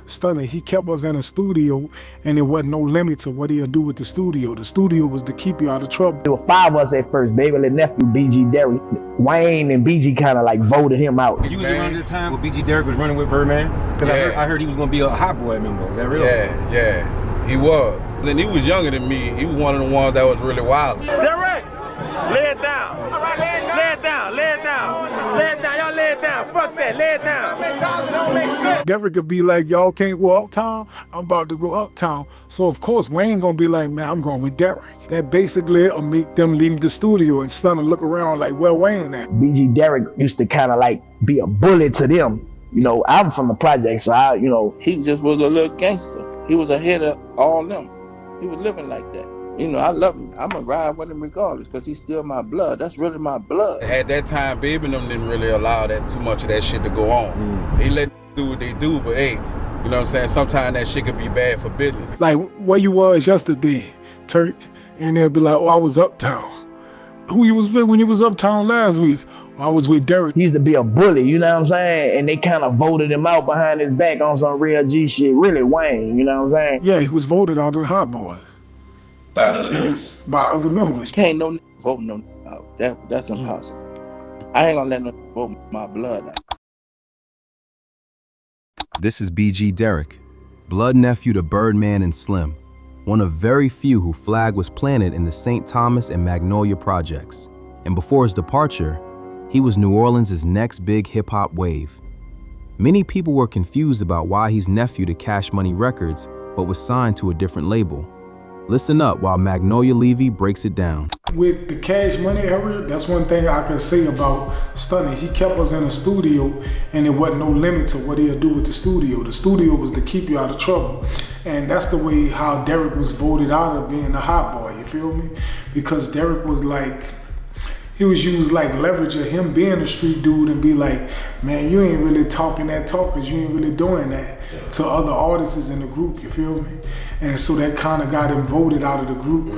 Stunner, he kept us in a studio, and there wasn't no limit to what he'll do with the studio. The studio was to keep you out of trouble. There were 5 of us at first, Birdman Nephew, BG Derrick. Wayne and BG kind of like voted him out. You was around the time when BG Derrick was running with Birdman? Because I heard he was going to be a Hot Boy member. Is that real? Yeah, he was. And he was younger than me. He was one of the ones that was really wild. Derrick, lay it down. All right, lay it down. Lay it down, lay it down. Lay it down, y'all lay it down. Fuck that, lay it down. Derrick could be like, y'all can't go uptown, I'm about to go uptown. So of course Wayne gonna be like, man, I'm going with Derrick. That basically will make them leave the studio and Stunner look around like, where Wayne at? BG Derrick used to kind of like be a bully to them. You know, I'm from the project, so He just was a little gangster. He was ahead of all them. He was living like that. You know, I love him. I'm going to ride with him regardless because he's still my blood. That's really my blood. At that time, Baby and them didn't really allow that too much of that shit to go on. They let them do what they do, but hey, you know what I'm saying? Sometimes that shit could be bad for business. Like where you was yesterday, Turk, and they'll be like, oh, I was uptown. Who you was with when you was uptown last week? I was with Derrick. He used to be a bully, you know what I'm saying? And they kind of voted him out behind his back on some real G shit. Really Wayne, you know what I'm saying? Yeah, he was voted out of the Hot Boys. By other members? By other members. Can't no vote no out. That's impossible. I ain't gonna let no vote my blood out. This is BG Derrick, blood nephew to Birdman and Slim, one of very few whose flag was planted in the St. Thomas and Magnolia projects. And before his departure, he was New Orleans' next big hip-hop wave. Many people were confused about why he's nephew to Cash Money Records, but was signed to a different label. Listen up while Magnolia Levy breaks it down. With the Cash Money era, that's one thing I can say about Stunner. He kept us in a studio, and there wasn't no limit to what he'll do with the studio. The studio was to keep you out of trouble. And that's the way how Derrick was voted out of being a hot boy, you feel me? Because Derrick was like, he was used like leverage of him being a street dude and be like, man, you ain't really talking that talk because you ain't really doing that to other artists in the group, you feel me? And so that kind of got him voted out of the group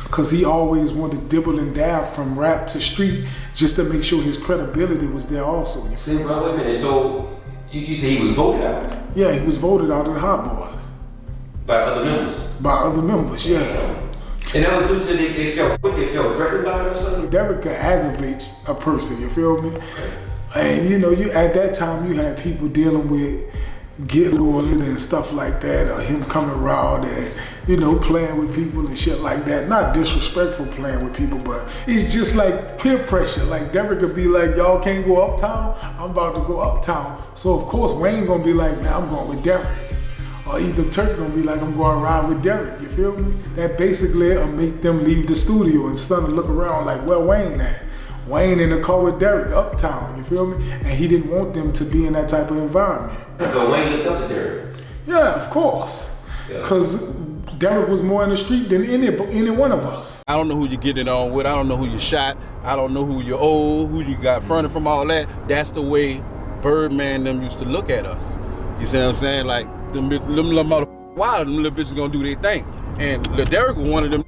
because he always wanted to dibble and dab from rap to street just to make sure his credibility was there also. See, bro, wait a minute. So you say he was voted out? Yeah, he was voted out of the Hot Boys. By other members? By other members, yeah. And that was due to they felt threatened by it or something? Derrick could aggravate a person, you feel me? And you know, at that time you had people dealing with getting oil and stuff like that, or him coming around and, you know, playing with people and shit like that. Not disrespectful playing with people, but it's just like peer pressure. Like Derrick could be like, y'all can't go uptown, I'm about to go uptown. So of course Wayne gonna be like, man, I'm going with Derrick. Or either Turk gonna be like, I'm going to ride with Derrick, you feel me? That basically make them leave the studio and Stunner look around like, where Wayne at? Wayne in the car with Derrick, uptown, you feel me? And he didn't want them to be in that type of environment. So Wayne looked up to Derrick? Yeah, of course. Because Derrick was more in the street than any one of us. I don't know who you're getting it on with. I don't know who you shot. I don't know who you owe, who you got fronted from, all that. That's the way Birdman them used to look at us. You see what I'm saying? Like, them little motherfuckers wild, them little bitches gonna do their thing. And Lil Derrick was one of them.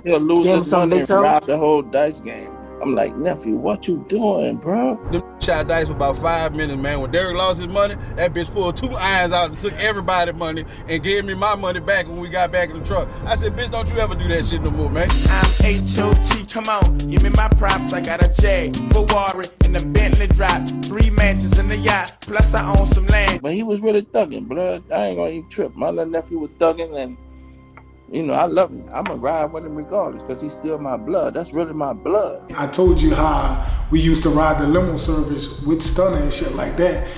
He'll lose his money and rob the whole dice game. I'm like, nephew, what you doing, bro? Them shot dice for about 5 minutes, man. When Derrick lost his money, that bitch pulled 2 irons out and took everybody's money and gave me my money back when we got back in the truck. I said, bitch, don't you ever do that shit no more, man. I'm H.O.T. Come on, give me my props. I got a J, Ferrari, and a Bentley drop. 3 mansions in the yacht, plus I own some land. But he was really thugging, blood. I ain't gonna even trip. My little nephew was thugging, and you know, I love him. I'm gonna ride with him regardless because he's still my blood. That's really my blood. I told you how we used to ride the limo service with Stunner and shit like that.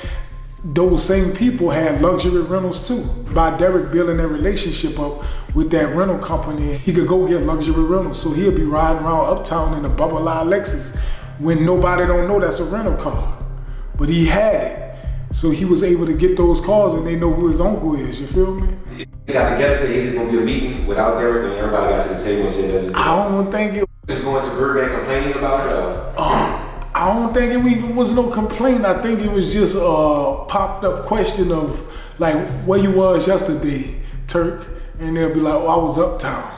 Those same people had luxury rentals too. By Derrick building that relationship up with that rental company, he could go get luxury rentals. So he'll be riding around uptown in a bubble line Lexus when nobody don't know that's a rental car. But he had it. So he was able to get those cars and they know who his uncle is, you feel me? He got together, said he was going to be a meeting without Derrick, and everybody got to the table and said, let's do it. I don't think it was going to Birdman complaining about it, or? I don't think it even was no complaint. I think it was just a popped up question of like where you was yesterday, Turk, and they'll be like, oh, I was uptown.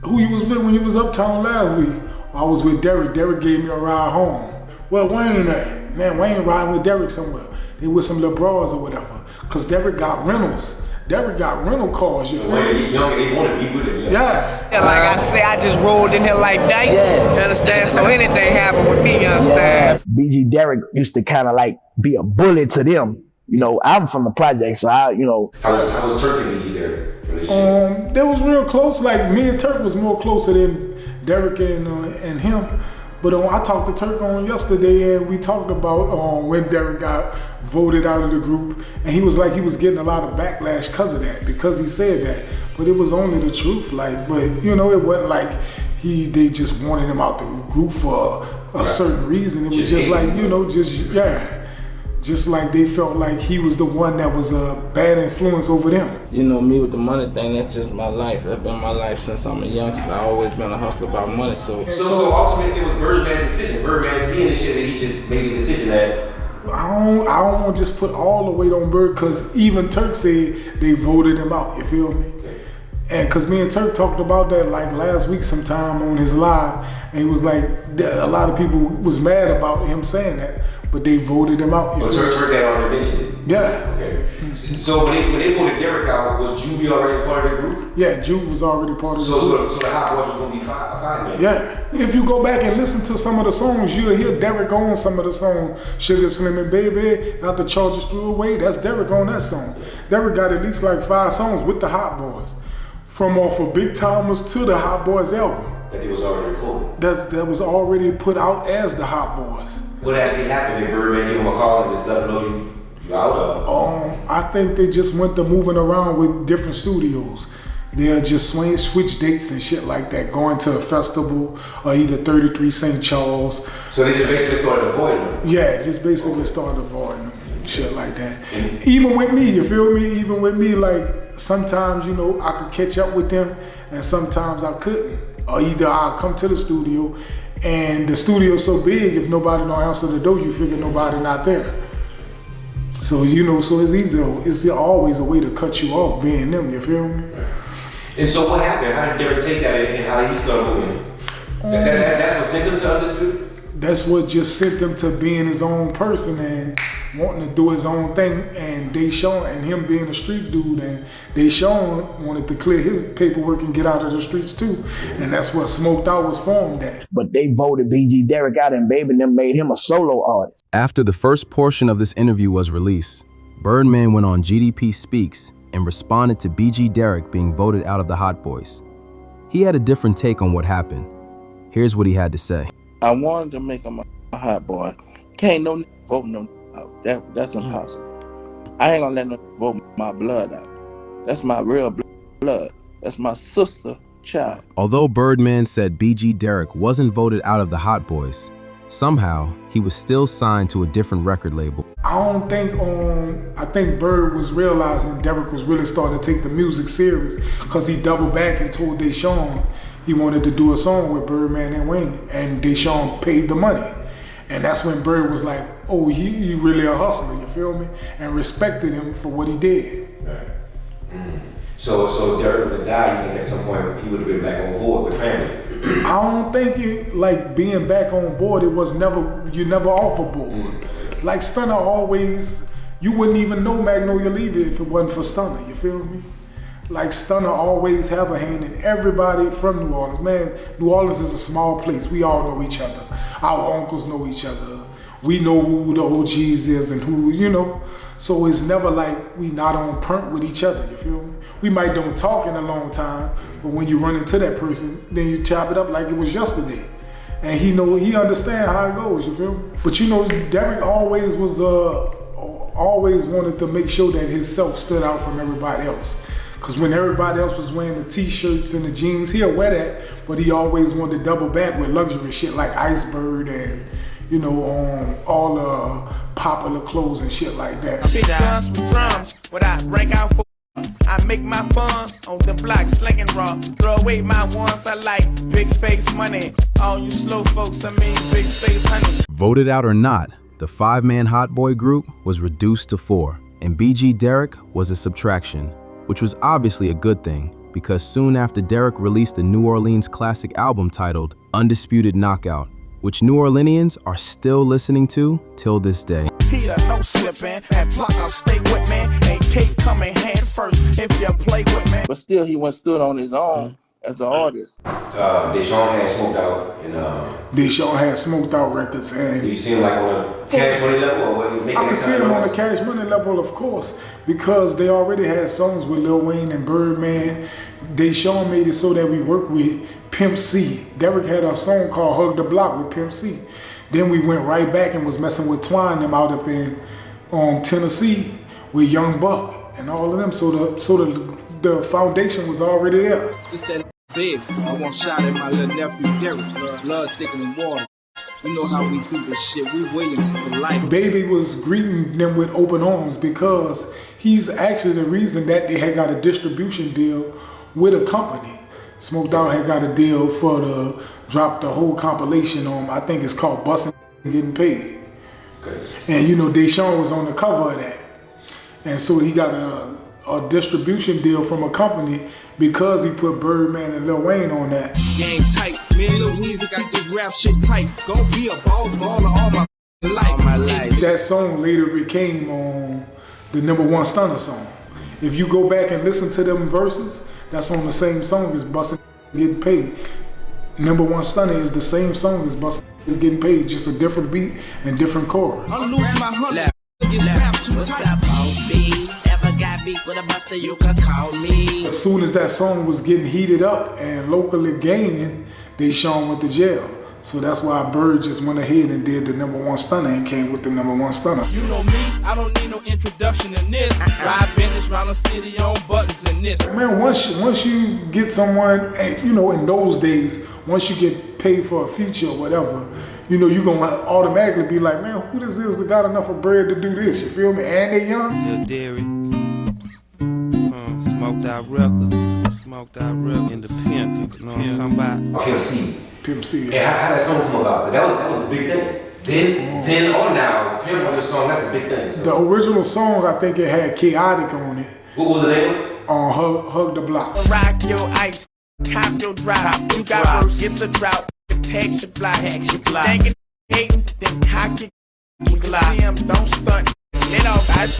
Who you was with when you was uptown last week? I was with Derrick. Derrick gave me a ride home. Well, Wayne at? Man, Wayne riding with Derrick somewhere. They with some little bras or whatever. because Derek got rentals. Derek got rental cars, you feel me? Young and they want to be with him. Yeah. Like I say, I just rolled in here like dice, you understand? So anything happen with me, you understand? BG Derek used to kind of like be a bully to them. You know, I'm from the project, so I, you know. How was Turk and BG Derek for this shit? They was real close. Like me and Turk was more closer than Derek and him. But I talked to Turk on yesterday, and we talked about when Derek got voted out of the group, and he was like he was getting a lot of backlash because of that, because he said that. But it was only the truth, like. But you know, it wasn't like they just wanted him out the group for a certain reason. It was just like, you know, just like they felt like he was the one that was a bad influence over them. You know, me with the money thing, that's just my life. That's been my life since I'm a youngster. I've always been a hustler about money, so ultimately it was Birdman's decision. Birdman seeing the shit that he just made a decision that. I don't want to just put all the weight on Bird, because even Turk said they voted him out, you feel me? And because me and Turk talked about that like last week sometime on his live, and he was like, a lot of people was mad about him saying that, but they voted him out. Well, Turk had already mentioned it. Yeah. Okay. So when they voted Derek out, was Juvie already part of the group? Yeah, Juve was already part of the group. So the Hot Boys was going to be fine. Yeah. If you go back and listen to some of the songs, you'll hear Derek on some of the songs. Sugar Slim and Baby, Out the Charges Threw Away, that's Derek on that song. Derek got at least like 5 songs with the Hot Boys. From off of Big Timers to the Hot Boys album. That he was already recorded. That was already put out as the Hot Boys. What actually happened if Birdman gave him a call and just let him know you out of? I think they just went to moving around with different studios. They'll just switch dates and shit like that, going to a festival or either 33 St. Charles. So they just basically started avoiding them? Yeah, just basically started avoiding them, shit like that. Even with me, you feel me? Even with me, like sometimes, you know, I could catch up with them and sometimes I couldn't. Or either I'll come to the studio and the studio's so big, if nobody don't answer the door, you figure nobody not there. So, you know, so it's always a way to cut you off being them, you feel me? And so what happened? How did Derek take that and how did he start moving? That's what sent him to Undisputed? That's what just sent him to being his own person and wanting to do his own thing. And Deshaun, and him being a street dude, and Deshaun wanted to clear his paperwork and get out of the streets too. And that's what Smoked Out was formed at. But they voted BG Derek out, and Baby and them made him a solo artist. After the first portion of this interview was released, Birdman went on GDP Speaks and responded to BG Derek being voted out of the Hot Boys. He had a different take on what happened. Here's what he had to say. I wanted to make him a hot boy. Can't no vote no out. That's impossible. I ain't gonna let no vote my blood out. That's my real blood. That's my sister child. Although Birdman said BG Derek wasn't voted out of the Hot Boys, somehow he was still signed to a different record label. I think Bird was realizing Derek was really starting to take the music serious, because he doubled back and told Deshaun he wanted to do a song with Birdman and Wayne, and Deshaun paid the money. And that's when Bird was like, oh, he really a hustler, you feel me? And respected him for what he did. Right. So Derek would have died, you think at some point he would have been back on board with family? I don't think like being back on board, you never off a board. Like Stunner always, you wouldn't even know Magnolia Levy if it wasn't for Stunner, you feel me? Like Stunner always have a hand in everybody from New Orleans. Man, New Orleans is a small place. We all know each other. Our uncles know each other. We know who the OGs is and who, you know. So it's never like we not on point with each other, you feel me? We might don't talk in a long time, but when you run into that person, then you chop it up like it was yesterday. And he understand how it goes, you feel me? But you know, Derek always wanted to make sure that himself stood out from everybody else. Because when everybody else was wearing the t-shirts and the jeans, he'll wear that, but he always wanted to double back with luxury shit like Iceberg and, you know, all the popular clothes and shit like that. Big guns with drums, what I break out for. I make my fun on the block, slinging raw. Throw away my ones, I like big face money. All you slow folks, I mean big face honey. Voted out or not, the 5-man Hot Boy group was reduced to 4, and BG Derek was a subtraction, which was obviously a good thing, because soon after Derek released the New Orleans classic album titled Undisputed Knockout, which New Orleanians are still listening to till this day. heater, no slipping. And block, I'll stay with me. And cake coming hand first if you play with me. But still, he went stood on his own as an artist. Deshaun had Smoked Out, and Deshaun had Smoked Out records, and you see him like on a Cash Money level, or what you making? I can see him on the Cash Money level, of course, because they already had songs with Lil Wayne and Birdman. Deshaun made it so that we worked with Pimp C. Derek had a song called Hug the Block with Pimp C. Then we went right back and was messing with Twine them out up in Tennessee with Young Buck and all of them. So the foundation was already there. It's that big. I want shot at my little nephew Derek. Blood thicker than water. You know how we do this shit. We Williams for life. Baby was greeting them with open arms because he's actually the reason that they had got a distribution deal with a company. Smoked Out had got a deal for the drop the whole compilation on, I think it's called Bustin' Getting Paid. Okay. And you know, Deshaun was on the cover of that. And so he got a distribution deal from a company because he put Birdman and Lil Wayne on that. Game tight. Me and Lil Weezy got this rap shit tight. Gon' be a boss baller all my life. That song later became on the #1 Stunner song. If you go back and listen to them verses, that's on the same song as Bustin' Getting Paid. #1 Stunner is the same song as Bustin' is Getting Paid, just a different beat and different chorus. I lose my hunger. What's up, B? Ever got beef with a buster, you can call me. As soon as that song was getting heated up and locally gaining, Deshaun went to jail. So that's why Bird just went ahead and did the #1 Stunner and came with the #1 Stunner. You know me, I don't need no introduction in this. Ride business round the city on buttons in this. Man, once you get someone, and you know, in those days, once you get paid for a feature or whatever, you know, you're gonna automatically be like, man, who this is that got enough of bread to do this? You feel me? And they young. Lil Derek, Smoked Out Records, Smoked Out Records, Independent. You know what I'm talking about? Pimp C. Pimp C. And how that song come about? That was a big thing. Then or now, Pimp on your song, that's a big thing. So. The original song, I think it had Chaotic on it. What was the name? On Hug the Block. Rock your ice, cop your drop. You got verse, it's a drought. Text your block. Thinking, hating, then cock your see him, don't stunt.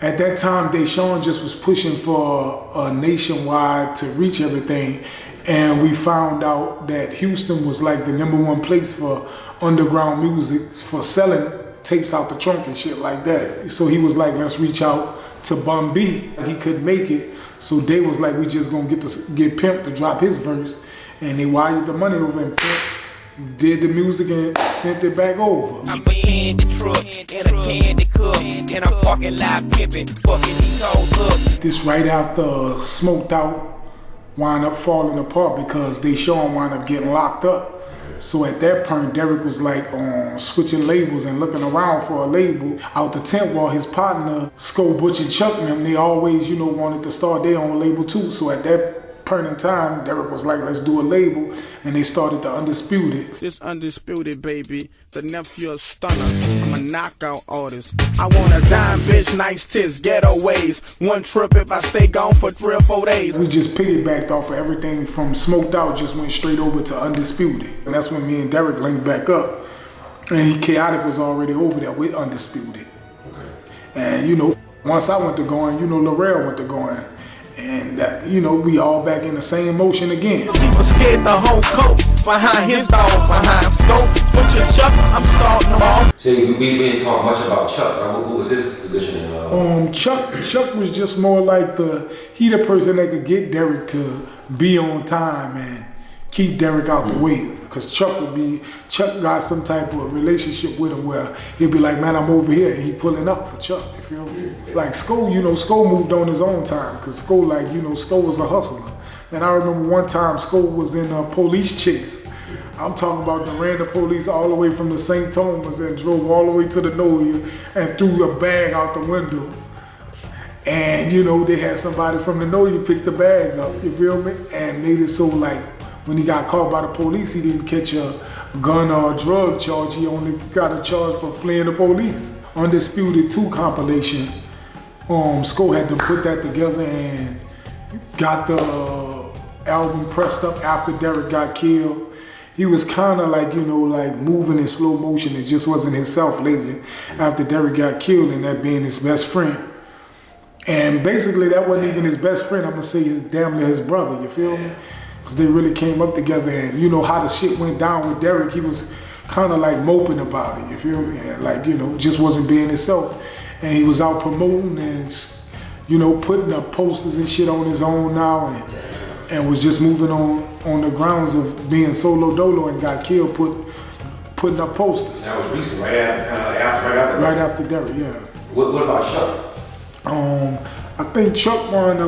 At that time, Deshaun just was pushing for a nationwide to reach everything. And we found out that Houston was like the #1 place for underground music, for selling tapes out the trunk and shit like that. So he was like, let's reach out to Bun B. He couldn't make it. So they was like, we just gonna get Pimp to drop his verse. And they wired the money over and Pimp did the music and sent it back over. I'm a candy truck and a candy cup and I'm parking lot pimping, fucking these hoes up. This right after Smoked Out wound up falling apart because Deshaun wound up getting locked up. So at that point, Derek was like switching labels and looking around for a label out the tent while his partner, Sko, Butch, and Chuck and them, they always, you know, wanted to start their own label too. So at that point in time, Derek was like, let's do a label, and they started the Undisputed. This Undisputed, baby, the nephew of Stunner. I'm a knockout artist. I want a dime bitch, nice tits, ghetto ways. One trip if I stay gone for 3 or 4 days. We just piggybacked off of everything from Smoked Out, just went straight over to Undisputed. And that's when me and Derek linked back up. And Chaotic was already over there with Undisputed. And you know, once I went to going, you know, Laurel went to going. And that, you know, we all back in the same motion again. He was scared the whole coat behind his dog, behind Scope. Put your Chuck, I'm starting them off. So we didn't talk much about Chuck. What was his position? Chuck was just more like the person that could get Derek to be on time and keep Derek out the way. Because Chuck got some type of relationship with him where he'd be like, man, I'm over here, and he pulling up for Chuck, you feel me? Like Sko, you know, Sko moved on his own time, because Sko, like, you know, Sko was a hustler. And I remember one time Sko was in a police chase. I'm talking about the random police all the way from the St. Thomas and drove all the way to the Noia and threw a bag out the window. And, you know, they had somebody from the Noia pick the bag up, you feel me? And made it so, like, when he got caught by the police, he didn't catch a gun or a drug charge. He only got a charge for fleeing the police. Undisputed 2 compilation. Sko had to put that together and got the album pressed up after Derek got killed. he was kind of like, like moving in slow motion. It just wasn't himself lately after Derek got killed and that being his best friend. And basically that wasn't even his best friend. I'm gonna say he's damn near his brother, you feel me? Because they really came up together, and you know how the shit went down with Derek, he was kind of like moping about it, you feel me? And like, just wasn't being himself. And he was out promoting and, putting up posters and shit on his own now, and was just moving on the grounds of being solo dolo, and got killed putting up posters. That was recent, right after Right after Derek, yeah. What about Chuck? I think Chuck wound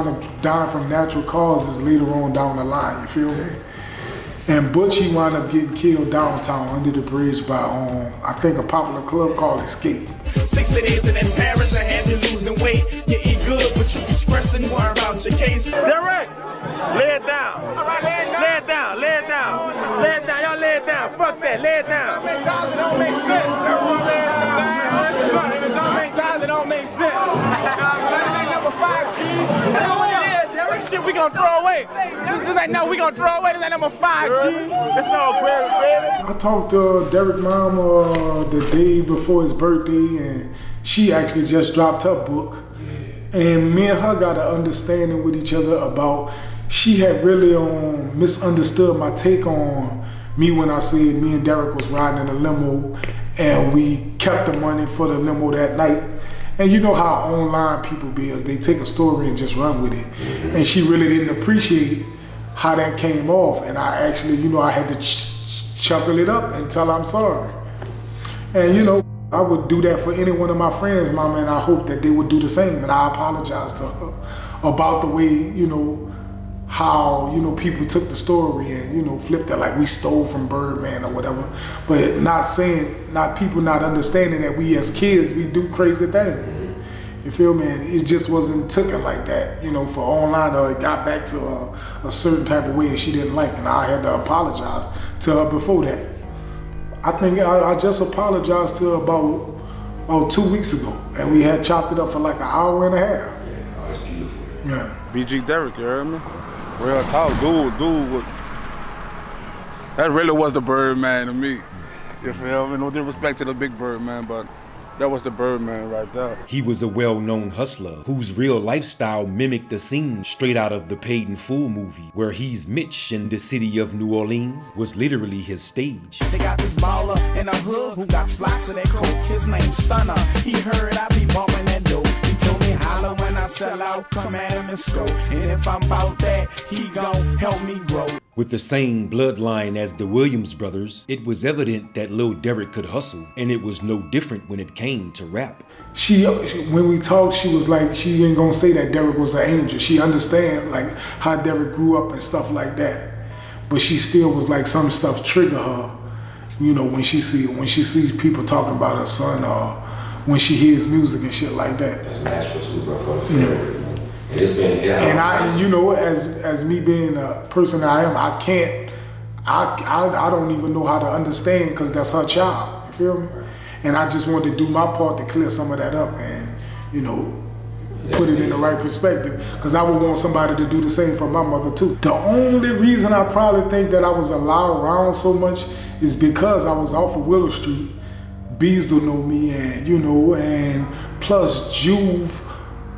up dying from natural causes later on down the line, you feel me? And Butch, he wound up getting killed downtown under the bridge by, I think, a popular club called Escape. 60 days and in Paris, I had you losing weight. You eat good, but you be stressing more about your case. Derek, lay it down. All right, lay it down. Lay it down, lay it down. Lay it down, y'all lay it down. Fuck that, lay it down. It don't make sense. If it don't make sense, it don't make sense. That ain't number 5, G. That's what it is, Derek. Shit, we gonna throw away. This ain't no we gonna throw away. This ain't number 5, G. It's all clear, baby. I talked to Derek's mom the day before his birthday, and she actually just dropped her book. And me and her got an understanding with each other about, she had really misunderstood my take on me when I said me and Derek was riding in a limo and we kept the money for the limo that night. And you know how online people be, is they take a story and just run with it. And she really didn't appreciate how that came off. And I actually, I had to chuckle it up and tell her I'm sorry. And I would do that for any one of my friends, mama, and I hope that they would do the same. And I apologize to her about the way, how, people took the story and, flipped it like we stole from Birdman or whatever. But not people not understanding that we as kids, we do crazy things. You feel me? And it just wasn't taken like that, for online, or it got back to a certain type of way and she didn't like it. And I had to apologize to her before that. I think I just apologized to her about 2 weeks ago, and we had chopped it up for like an hour and a half. Yeah, that was beautiful. Yeah. BG Derek, you heard me? Real talk, dude. That really was the Birdman to me. You feel me? No disrespect to the big Birdman, but that was the Birdman right there. He was a well-known hustler whose real lifestyle mimicked the scene straight out of the Paid in Full movie, where he's Mitch in the city of New Orleans was literally his stage. They got this baller in the hood who got flocks of that coke. His name's Stunner. He heard I be bumping that dope. He told me holler when I sell out, come at him and scope. And if I'm about that, he gon' help me grow. With the same bloodline as the Williams brothers, it was evident that Lil Derek could hustle, and it was no different when it came to rap. She when we talked, she was like, she ain't gonna say that Derek was an angel. She understand like how Derek grew up and stuff like that. But she still was like, some stuff trigger her, when she sees people talking about her son, or when she hears music and shit like that. That's natural too, bro, for the film. And it's been, as me being a person I am, I don't even know how to understand, because that's her child, you feel me? And I just wanted to do my part to clear some of that up and, put it in the right perspective, because I would want somebody to do the same for my mother too. The only reason I probably think that I was allowed around so much is because I was off of Willow Street. Beazle know me, and and plus Juve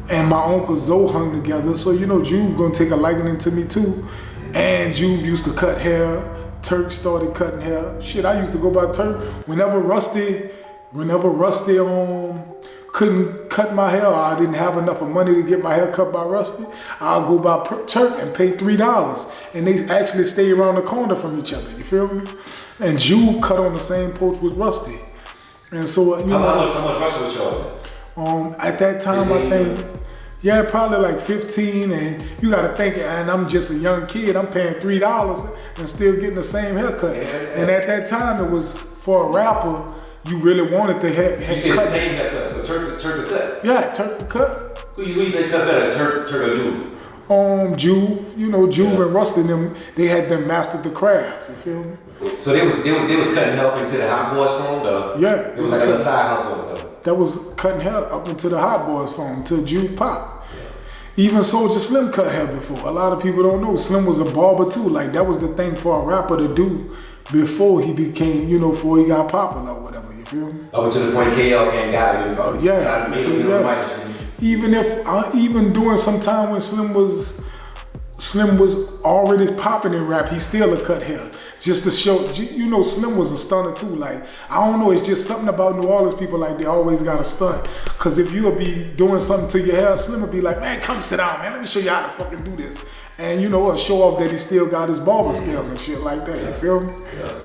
and my uncle Zoe hung together, so Juve gonna take a liking to me too. And Juve used to cut hair. Turk started cutting hair. Shit, I used to go by Turk whenever Rusty couldn't cut my hair, or I didn't have enough of money to get my hair cut by Rusty, I'll go by Turk and pay $3, and they actually stay around the corner from each other. You feel me? And Juve cut on the same porch with Rusty, and so how much Rusty was charging? At that time, I think, probably like 15, and you gotta think, and I'm just a young kid, I'm paying $3 and still getting the same haircut. And at that time, it was, for a rapper, you really wanted to have You said the same haircut, so Turk the cut? Yeah, Turk the cut. Who you think cut better, Turk or Juve? Juve, Juve and Rusty, they had them mastered the craft, you feel me? So they was cutting hair up into the Hot Boys phone, though? Yeah. It was like a side hustle and stuff. That was cutting hair up into the Hot Boys phone, till Juve pop. Even Soulja Slim cut hair before. A lot of people don't know. Slim was a barber too. Like that was the thing for a rapper to do before he became, you know, before he got popular or whatever. You feel me? Up until the point KL came got him. Oh yeah. Even during some time when Slim was already popping in rap, he still a cut hair. Just to show, you know, Slim was a stunner too. Like, I don't know, it's just something about New Orleans people, like they always got a stunt. Cause if you'll be doing something to your hair, Slim will be like, man, come sit down, man. Let me show you how to fucking do this. And you know, show off that he still got his barber skills and shit like that. You feel me? Yeah.